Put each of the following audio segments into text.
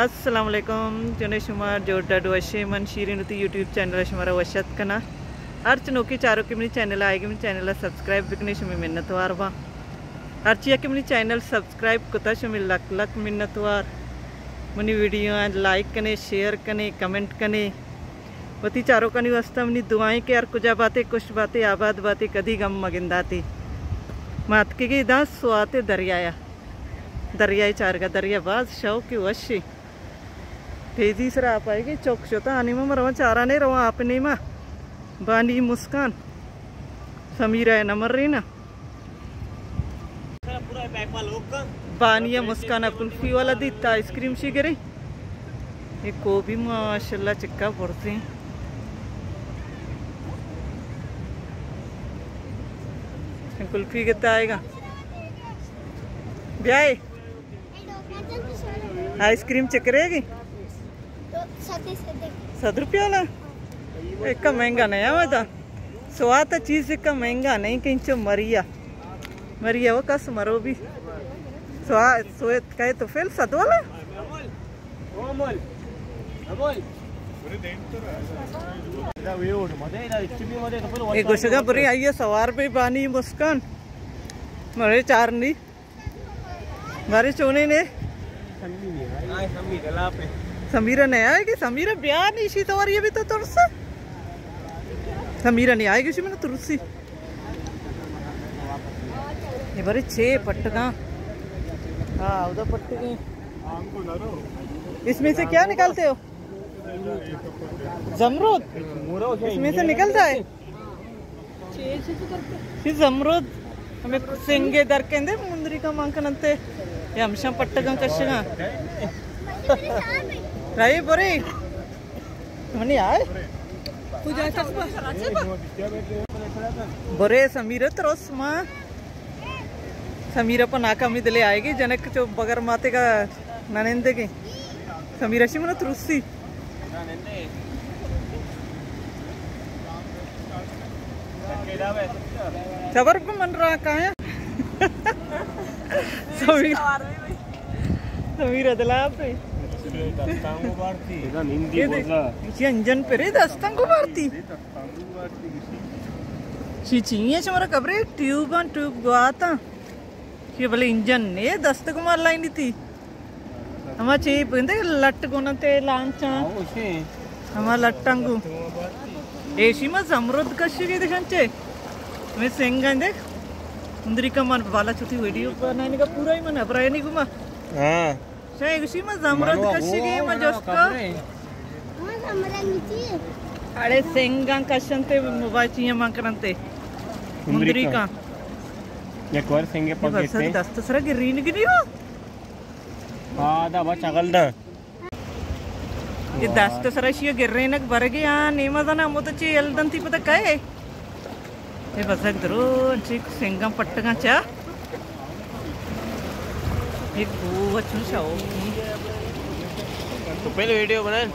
अस्सलाम वालेकुम जने शुमार जोड़ा वशे मन शीरी नुती यूट्यूब चैनल शुमारा वशत कना अर्च नोकी चारों की मनी चैनल आएगी मनी चैनल सब्सक्राइब बिकने शुमी मिन्नतवार बा अर्चिया की मनी चैनल सब्सक्राइब कुता शुमी लक लक मिन्नतवार मनी वीडियो लाइक कने शेयर कने कमेंट कने वती चारों कनी वस्ता मनी दुआएं के यार कुछ बातें कुछ बातें आबाद बातें कदी गम मगिंदाती मात के दास स्वाते दरियाया दरियाई चार का दरियाबाज शौक की वशी तेजी से आ पाएगी चौक शोता आने में रवा चारा नहीं रवा आप नहीं माँ बानी मुस्कान समीरा है नमर रही ना बानिया मुस्कान कुल्फी वाला दी आइसक्रीम शी गिरी ये को भी माशाल्लाह चिक्का पड़ती कुल्फी कितना आएगा ब्याह आइसक्रीम चकरेगी तो 7 रुपया वाला एक महंगा नहीं है था स्वाद चीज का महंगा नहीं कहीं चो मरिया मरिया वो कस मरो भी स्वाद सोत कहे तो फेल 7 वाला एक गोशगा बुरी आई है सवार पे बानी मुस्कान मरे चार नहीं मारे चोने ने समीरा नहीं आएगी समीरा ब्याह नहीं शी तो ये भी तो तुरसा समीरा नहीं आएगी शी मैंने तुरसी ये बारे 6 पट्टगा हाँ उधर पट्टगे इसमें से क्या निकालते हो जमरूद इसमें से निकलता है जमरूद हमें सिंगे दर केंदे मुंदरी का मांकनंते या हमशा पट्टगा कशगा राई बोरे मनी आए पूजा बोरे समीरा त्रस मां समीरा पण आका मिदले आएगी जनक जो बगर माते का ननेंदे की समीरा शी मन त्रुसी खबर को मन रहा कहाँ है समीरा दिला पे ये अंजन पे रे दस्तांग को मारती चीचिंगे चमरा कबरे ट्यूब गुआता ये भले इंजन ने दस्त को मार लाई नहीं थी हमारा चाहिए बंदे लट्ट को ना ते लांचा हमारा लट्टांगू ऐसी में जमरूद कशी के दिखांचे मैं सेंगा देख मुंदरी का मन वाला छोटी वीडियो बनाने का पूरा ही मन अपराय नहीं घुमा हाँ शायद उसी में जमरूद कशी के मैं जोस्का अरे सेंगा कशंते मोबाइल चाहिए मां करंते मुंदरी का एक बार सेंगे पकड़ते दस्त सरा गिरीन गिरी हो हाँ दा बच्चा गलदा ये दस्त सरा शियो गिर्रे नक बरगे हाँ नेमा जाना मो तो ची एल्दंती पता काय ये बस एक दरो ठीक सेंगा पट्टगा चा एक वो अच्छा शाओ तो पहले वीडियो बनाए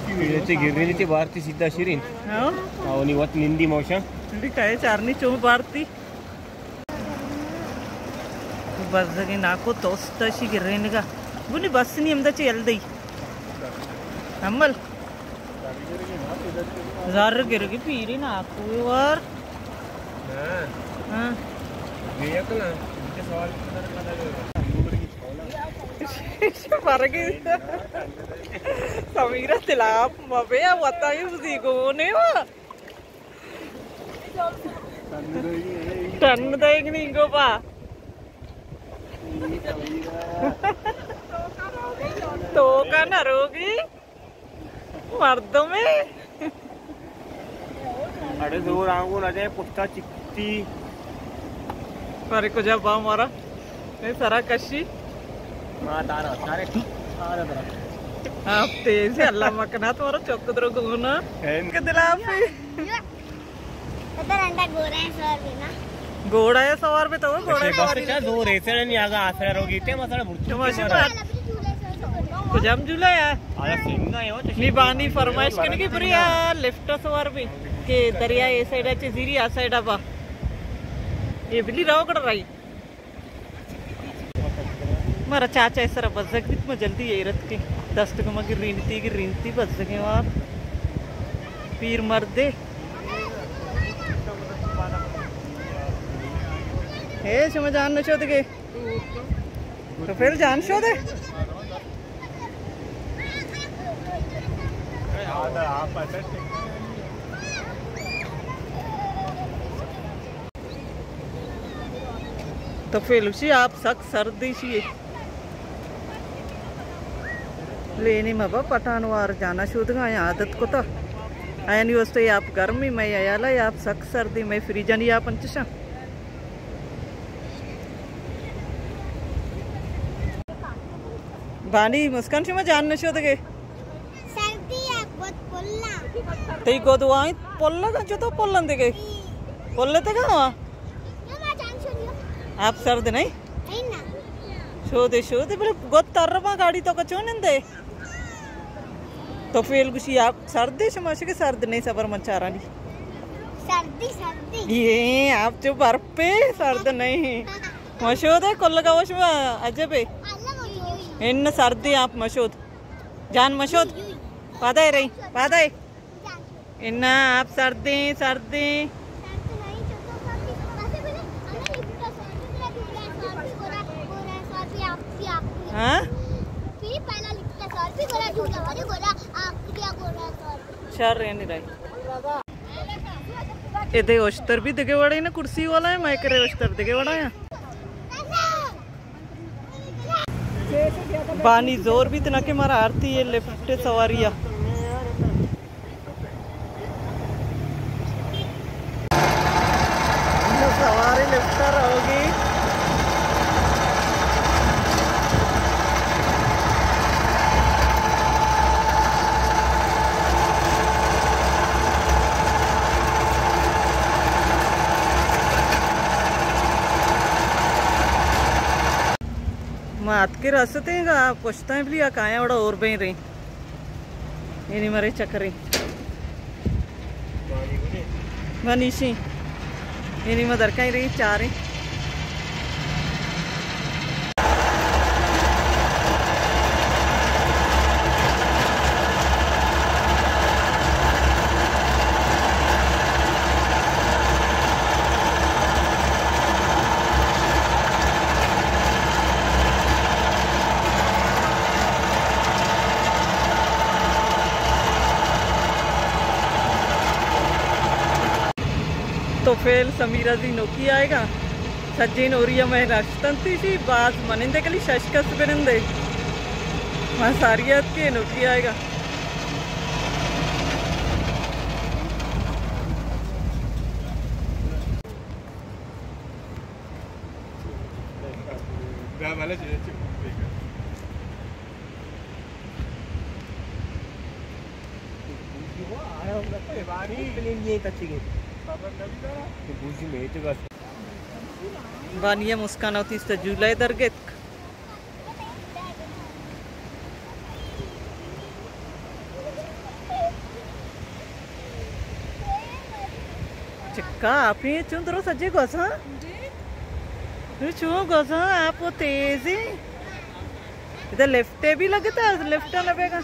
वीडियोची गिरणी ती भारती सीधा शिरीन हाँ आणि वत निंदी मौशा निंदी काय चारनी चो भारती बस जगी नाको तोस्त शी गिर्रेन का बुनी बस नहीं हमदा ची एल्दई हमल जार गिरगी पीरी नाको यार हाँ ये कला मुझे सवाल परगे समीरा तिलाप मबे वता ही उसी को ने वा टन देख नहीं को पा तो का न रोगी मर्दों में अरे जोर आंगो ना जाए पुट्टा चिक्ती पर को जब बा मारा नहीं सारा कशी मां तारा सारे सारे तरह आप तेज है अल्लाह मकना तुम्हारा चौक दरो गुना के दिला पे पता रंडा गोरा है सर भी ना घोड़ा है सवार पे तो वो घोड़ा बस क्या जोर ऐसे नहीं आगा आसरा रोगी ते मसाला बुर्च माशा को जम जुला यार आला सिंगा है वो नी बानी फरमाइश करने की पूरी यार लिफ्ट सवार भी के दरिया ए साइड अच्छे जीरी आ साइड अब ये बिल्ली रहो कर रही मारा चाचा इस तरह बस जगत में जल्दी ये रत के 10 टका में गिरती बस जगह आप पीर मर्दे हे समझ जान नशो दे तो फिर जान शो दे तो फिर उसी आप सक सर्दी सी लेनी मबा पठान वार जाना शुद्ध आया आदत को तो आया नहीं वस्तु आप गर्मी में आया ला आप सक सर्दी में फ्रीजा नहीं आप पंचशा बानी मुस्कान से मैं जान नशो दे सर्दी आप बहुत पोल्ला तई को तो आई पोल्ला का जो तो पोल्लन दे पोल्ले ते का यो मैं जान छोड़ियो आप सर्द नहीं है ना शो दे बोले गोत्तर्रमा गाड़ी तो कचो नंदे तो फेल गुशी आप सर्दी समझ के सर्द नहीं सबर मचारा नहीं सर्दी ये आप जो बर्फ पे सर्द नहीं मशोद है कोल्ला का वश अजब है इन सर्दी आप मशोद जान मशोद पादा रही पादा इन आप सर्दी हाँ शर नहीं रही इधे ओस्तर भी दिखे बड़ा ना कुर्सी वाला है मैं करे ओस्तर दिखे बड़ा है बानी जोर भी तना के मारा आरती ये लिफ्ट सवारिया सवारी लिफ्ट रहोगी मात के रास्ते का पुछता है भी काया बड़ा और बही रही ये नहीं मरे चक्कर मनीषी ये नहीं मदर का ही रही चार ही तो फिर समीरा जी नौकी आएगा सज्जी नोरिया में राष्ट्रंती सी बात मनिंदे के लिए शशकस बिरंदे वहाँ सारियत के नौकी आएगा बानिया मुस्कान होती इस जुलाई दरगत चिक्का आप ही चुंदरो सज्जे गोसा चू गोसा आप वो तेज ही इधर लेफ्ट भी लगता है लेफ्ट लगेगा